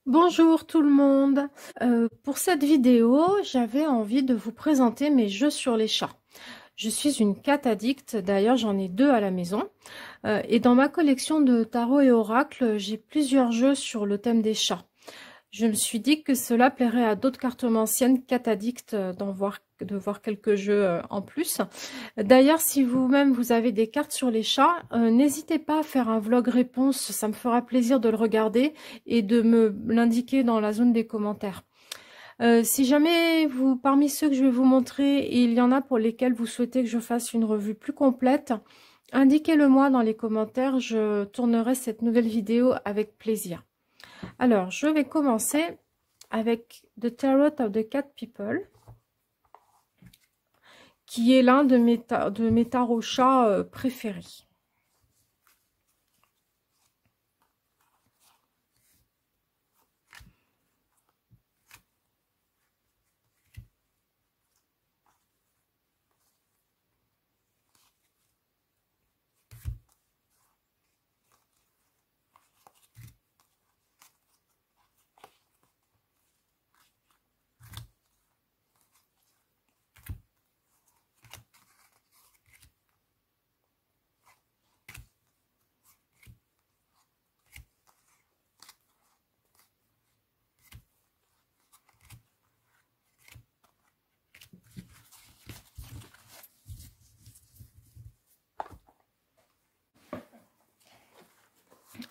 Bonjour tout le monde. Pour cette vidéo, j'avais envie de vous présenter mes jeux sur les chats. Je suis une cat addict, d'ailleurs j'en ai 2 à la maison. Et dans ma collection de tarot et oracles, j'ai plusieurs jeux sur le thème des chats. Je me suis dit que cela plairait à d'autres cartomanciennes cat addicts de voir quelques jeux en plus. D'ailleurs, si vous-même vous avez des cartes sur les chats, n'hésitez pas à faire un vlog réponse, ça me fera plaisir de le regarder et de me l'indiquer dans la zone des commentaires. Si jamais parmi ceux que je vais vous montrer, il y en a pour lesquels vous souhaitez que je fasse une revue plus complète, indiquez-le moi dans les commentaires, je tournerai cette nouvelle vidéo avec plaisir. Alors, je vais commencer avec The Tarot of the Cat People, qui est l'un de mes tarots chats préférés.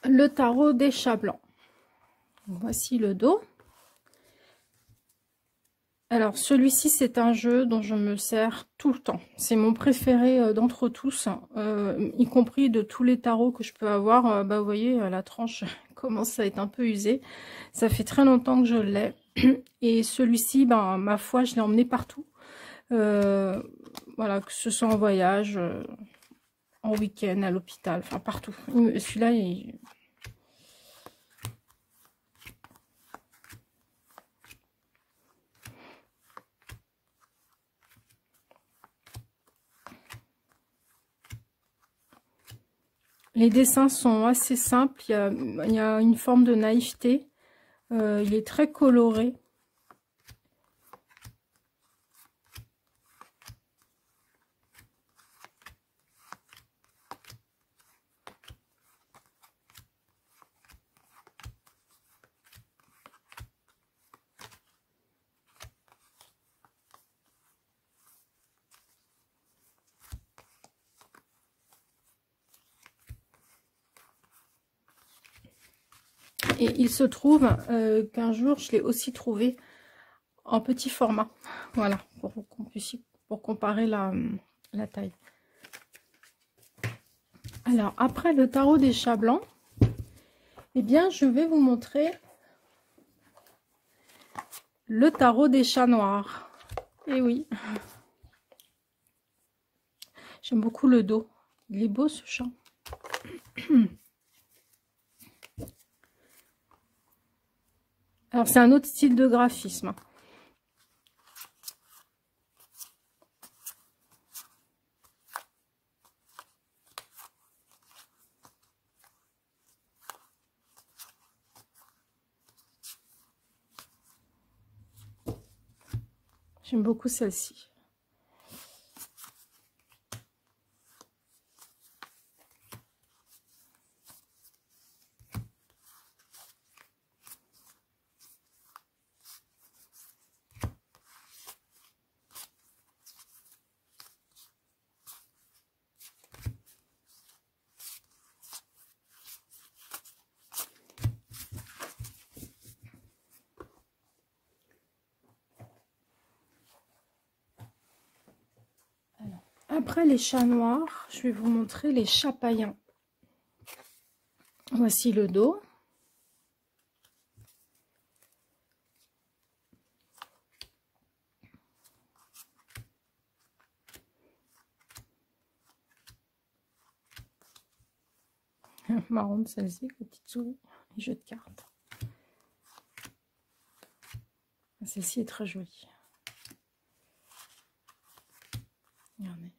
Le tarot des chats blancs. Voici le dos. Alors celui-ci c'est un jeu dont je me sers tout le temps. C'est mon préféré d'entre tous, y compris de tous les tarots que je peux avoir. Vous voyez, la tranche commence à être un peu usée. Ça fait très longtemps que je l'ai. Et celui-ci, ma foi, je l'ai emmené partout. Voilà, que ce soit en voyage, en week-end, à l'hôpital, enfin partout. Celui-là, les dessins sont assez simples, il y a une forme de naïveté, il est très coloré. Et il se trouve qu'un jour, je l'ai aussi trouvé en petit format. Voilà, pour comparer la taille. Alors, après le tarot des chats blancs, eh bien, je vais vous montrer le tarot des chats noirs. Et oui, j'aime beaucoup le dos. Il est beau, ce chat. Alors, c'est un autre style de graphisme. J'aime beaucoup celle-ci. Après les chats noirs, je vais vous montrer les chats païens. Voici le dos. Marron celle-ci, petite souris et jeu de cartes. Celle-ci est très jolie. Regardez.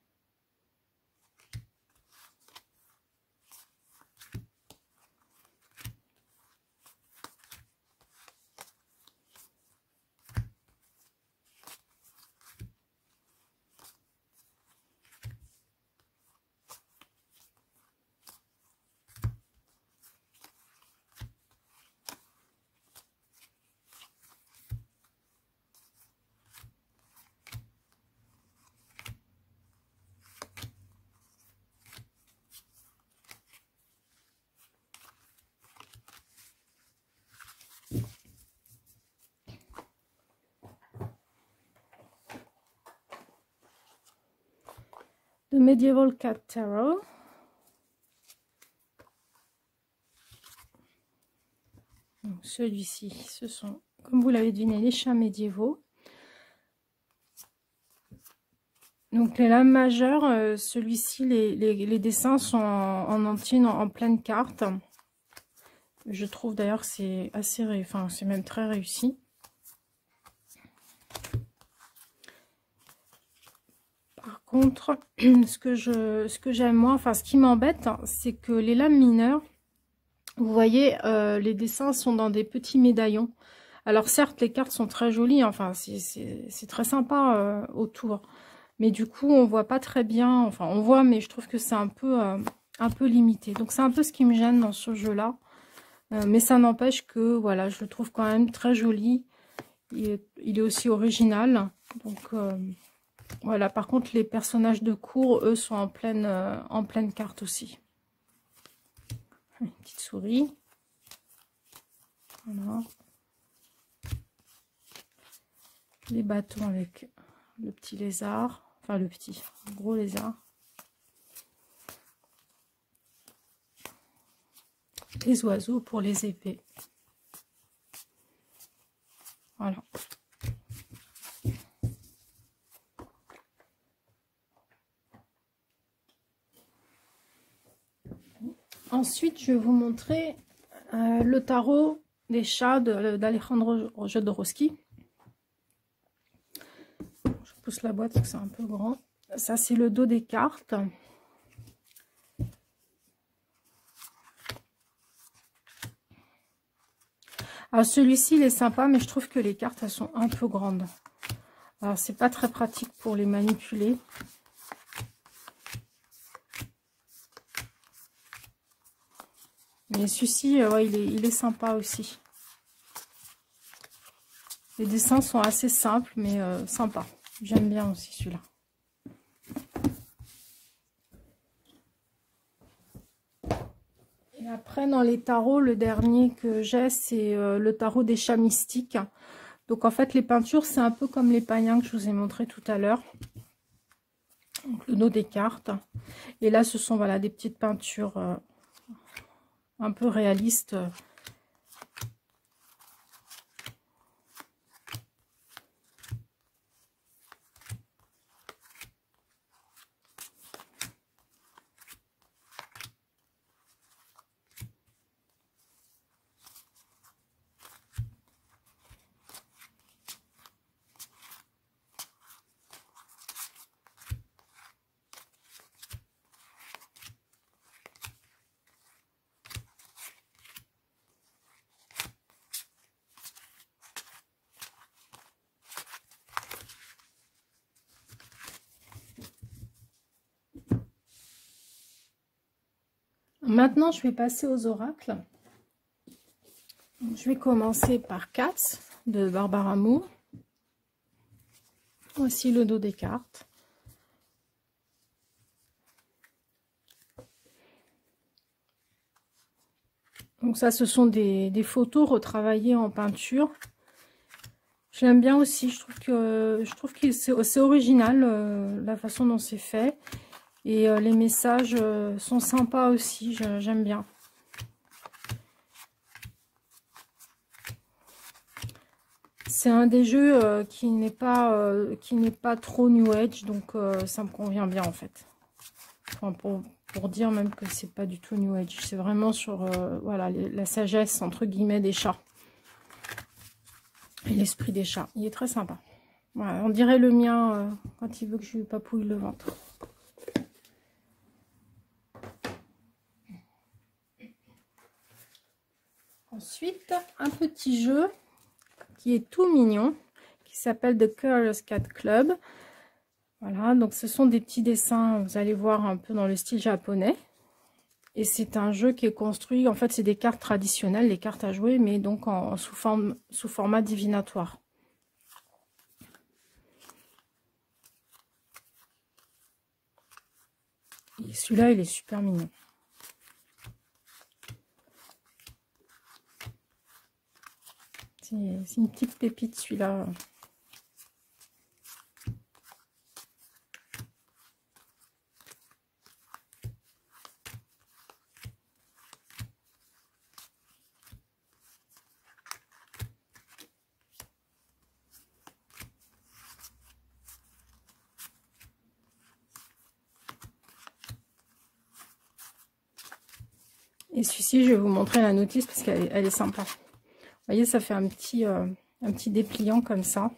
de Medieval Cat Tarot. Celui-ci, ce sont, comme vous l'avez deviné, les chats médiévaux. Donc les lames majeures, celui-ci, les dessins sont en entier, en pleine carte. Je trouve d'ailleurs que c'est assez, enfin c'est même très réussi. Par contre, ce que j'aime moi, enfin ce qui m'embête, c'est que les lames mineures, vous voyez, les dessins sont dans des petits médaillons. Alors certes, les cartes sont très jolies, enfin c'est très sympa autour. Mais du coup, on voit pas très bien. Enfin, on voit, mais je trouve que c'est un peu limité. Donc, c'est un peu ce qui me gêne dans ce jeu-là. Mais ça n'empêche que, voilà, je le trouve quand même très joli. Il est aussi original. Donc, voilà. Par contre, les personnages de cour, eux, sont en pleine carte aussi. Une petite souris. Voilà. Les bâtons avec le petit lézard. Enfin, le gros lézard. Les oiseaux pour les épées. Voilà. Ensuite, je vais vous montrer le tarot des chats d'Alejandro Jodorowsky. Je pousse la boîte parce que c'est un peu grand. Ça, c'est le dos des cartes. Alors, celui-ci, il est sympa, mais je trouve que les cartes, elles sont un peu grandes. Alors, c'est pas très pratique pour les manipuler. Mais celui-ci, ouais, il est sympa aussi. Les dessins sont assez simples, mais sympas. J'aime bien aussi celui-là. Et après, dans les tarots, le dernier que j'ai, c'est le tarot des chats mystiques. Donc, en fait, les peintures, c'est un peu comme les païens que je vous ai montré tout à l'heure. Donc, le dos des cartes. Et là, ce sont, voilà, des petites peintures un peu réalistes. Maintenant, je vais passer aux oracles. Je vais commencer par Cats de Barbara Moore. Voici le dos des cartes. Donc ça, ce sont des photos retravaillées en peinture. Je l'aime bien aussi. Je trouve que c'est original la façon dont c'est fait. Et les messages sont sympas aussi. J'aime bien. C'est un des jeux qui n'est pas trop New Age, donc ça me convient bien en fait. Enfin, pour dire même que c'est pas du tout New Age, c'est vraiment sur voilà, la sagesse entre guillemets des chats. Et l'esprit des chats. Il est très sympa. Voilà, on dirait le mien quand il veut que je lui papouille le ventre. Ensuite, un petit jeu qui est tout mignon, qui s'appelle The Curious Cat Club. Voilà, donc ce sont des petits dessins, vous allez voir un peu dans le style japonais. Et c'est un jeu qui est construit, en fait c'est des cartes traditionnelles, les cartes à jouer, mais donc sous format divinatoire. Et celui-là, il est super mignon. C'est une petite pépite celui-là. Et celui-ci, je vais vous montrer la notice parce qu'elle est sympa. Vous voyez, ça fait un petit dépliant comme ça.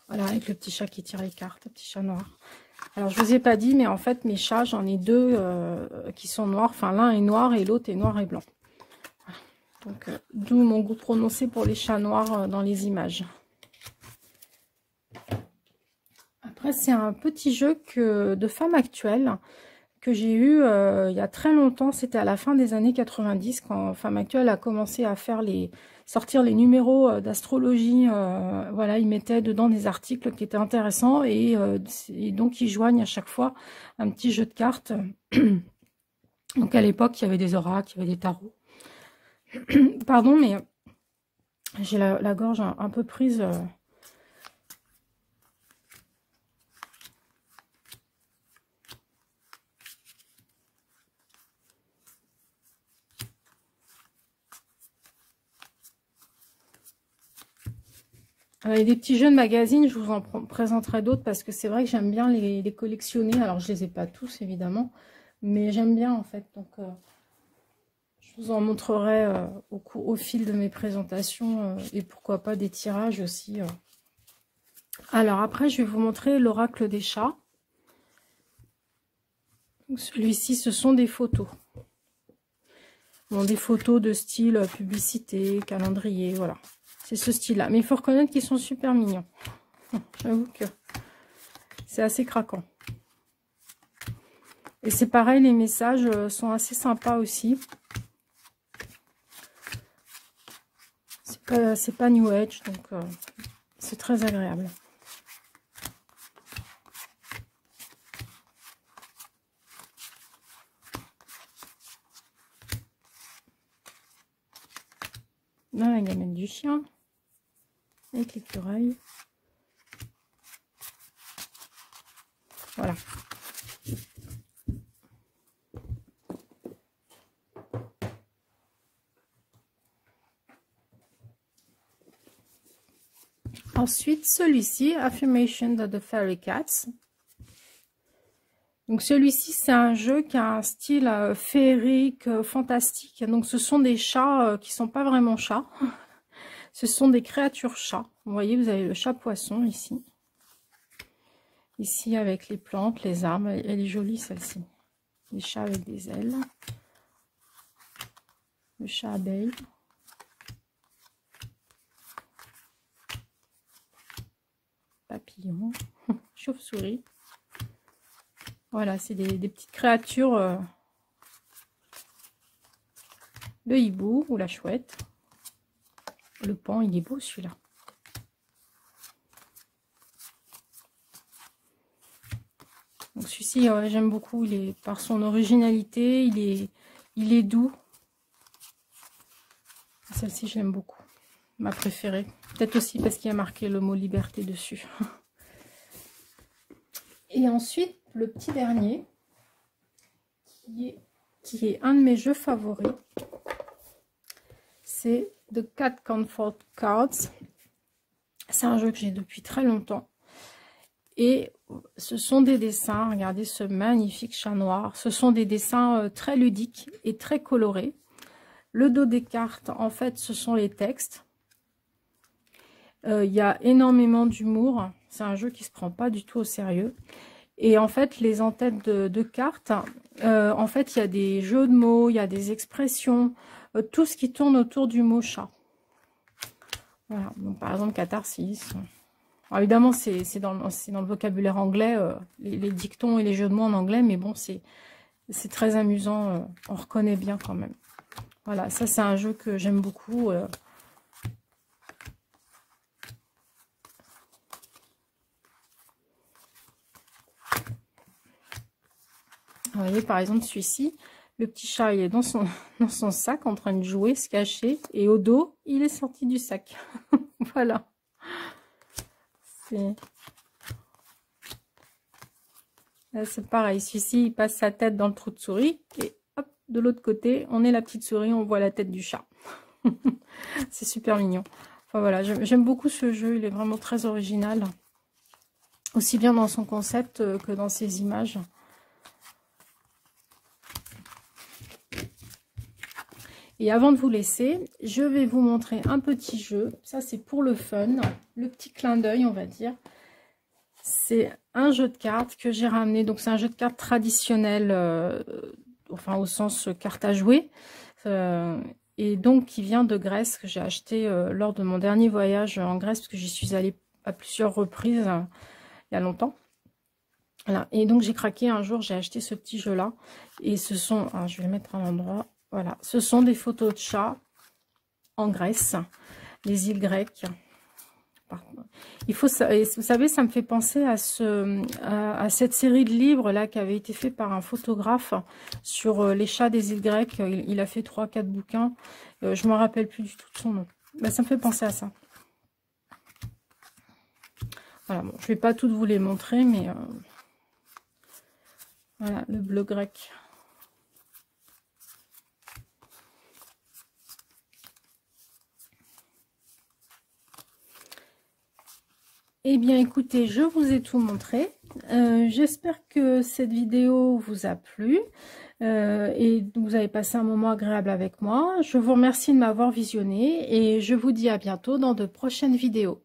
Voilà, avec le petit chat qui tire les cartes, le petit chat noir. Alors, je vous ai pas dit, mais en fait, mes chats, j'en ai deux qui sont noirs. Enfin, l'un est noir et l'autre est noir et blanc. Voilà. Donc, d'où mon goût prononcé pour les chats noirs dans les images. Après, c'est un petit jeu de femme actuelle que j'ai eu il y a très longtemps. C'était à la fin des années 90 quand Femme Actuelle a commencé à faire sortir les numéros d'astrologie. Voilà, ils mettaient dedans des articles qui étaient intéressants et donc ils joignent à chaque fois un petit jeu de cartes. Donc à l'époque, il y avait des oracles, il y avait des tarots. Pardon, mais j'ai la gorge un peu prise. Il y a des petits jeux de magazine, je vous en présenterai d'autres parce que c'est vrai que j'aime bien les collectionner. Alors, je les ai pas tous, évidemment, mais j'aime bien, en fait. Donc, je vous en montrerai au fil de mes présentations et pourquoi pas des tirages aussi. Alors, après, je vais vous montrer l'oracle des chats. Celui-ci, ce sont des photos. Bon, des photos de style publicité, calendrier, voilà. C'est ce style-là. Mais il faut reconnaître qu'ils sont super mignons. J'avoue que c'est assez craquant. Et c'est pareil, les messages sont assez sympas aussi. C'est pas New Age, donc c'est très agréable. Là, la gamelle du chien. Avec l'écureuil. Voilà. Ensuite, celui-ci, Affirmation of the Fairy Cats. Donc celui-ci, c'est un jeu qui a un style féerique, fantastique. Donc ce sont des chats qui sont pas vraiment chats. Ce sont des créatures chats. Vous voyez, vous avez le chat poisson ici. Ici avec les plantes, les arbres. Elle est jolie celle-ci. Les chats avec des ailes. Le chat abeille. Papillon. Chauve-souris. Voilà, c'est des petites créatures. Le hibou ou la chouette. Le pan, il est beau celui-là. Donc celui-ci, j'aime beaucoup. Il est par son originalité, il est doux. Celle-ci, j'aime beaucoup. Ma préférée. Peut-être aussi parce qu'il y a marqué le mot liberté dessus. Et ensuite, le petit dernier, qui est un de mes jeux favoris, c'est The Cat Comfort Cards. C'est un jeu que j'ai depuis très longtemps. Et ce sont des dessins, regardez ce magnifique chat noir. Ce sont des dessins très ludiques et très colorés. Le dos des cartes, en fait, ce sont les textes. Il y a énormément d'humour. C'est un jeu qui ne se prend pas du tout au sérieux. Et en fait, les en-têtes de cartes, en fait, il y a des jeux de mots, il y a des expressions, tout ce qui tourne autour du mot chat. Voilà, donc par exemple, catharsis. Alors, évidemment, c'est dans le vocabulaire anglais, les dictons et les jeux de mots en anglais, mais bon, c'est très amusant, on reconnaît bien quand même. Voilà, ça c'est un jeu que j'aime beaucoup. Vous voyez, par exemple, celui-ci, le petit chat, il est dans son sac en train de jouer, se cacher, et au dos, il est sorti du sac. Voilà. C'est pareil, celui-ci, il passe sa tête dans le trou de souris, et hop, de l'autre côté, on est la petite souris, on voit la tête du chat. C'est super mignon. Enfin voilà, j'aime beaucoup ce jeu, il est vraiment très original. Aussi bien dans son concept que dans ses images. Et avant de vous laisser, je vais vous montrer un petit jeu. Ça, c'est pour le fun, le petit clin d'œil, on va dire. C'est un jeu de cartes que j'ai ramené. Donc, c'est un jeu de cartes traditionnel, enfin, au sens carte à jouer. Et donc, qui vient de Grèce, que j'ai acheté lors de mon dernier voyage en Grèce, parce que j'y suis allée à plusieurs reprises il y a longtemps. Voilà. Et donc, j'ai craqué un jour, j'ai acheté ce petit jeu-là. Et ce sont, alors, je vais le mettre à l'endroit. Voilà, ce sont des photos de chats en Grèce, les îles grecques. Il faut, vous savez, ça me fait penser à cette série de livres là qui avait été fait par un photographe sur les chats des îles grecques. Il a fait 3-4 bouquins. Je me rappelle plus du tout de son nom. Ben, ça me fait penser à ça. Voilà, bon, je vais pas toutes vous les montrer, mais voilà, le bleu grec. Eh bien, écoutez, je vous ai tout montré. J'espère que cette vidéo vous a plu et vous avez passé un moment agréable avec moi. Je vous remercie de m'avoir visionné et je vous dis à bientôt dans de prochaines vidéos.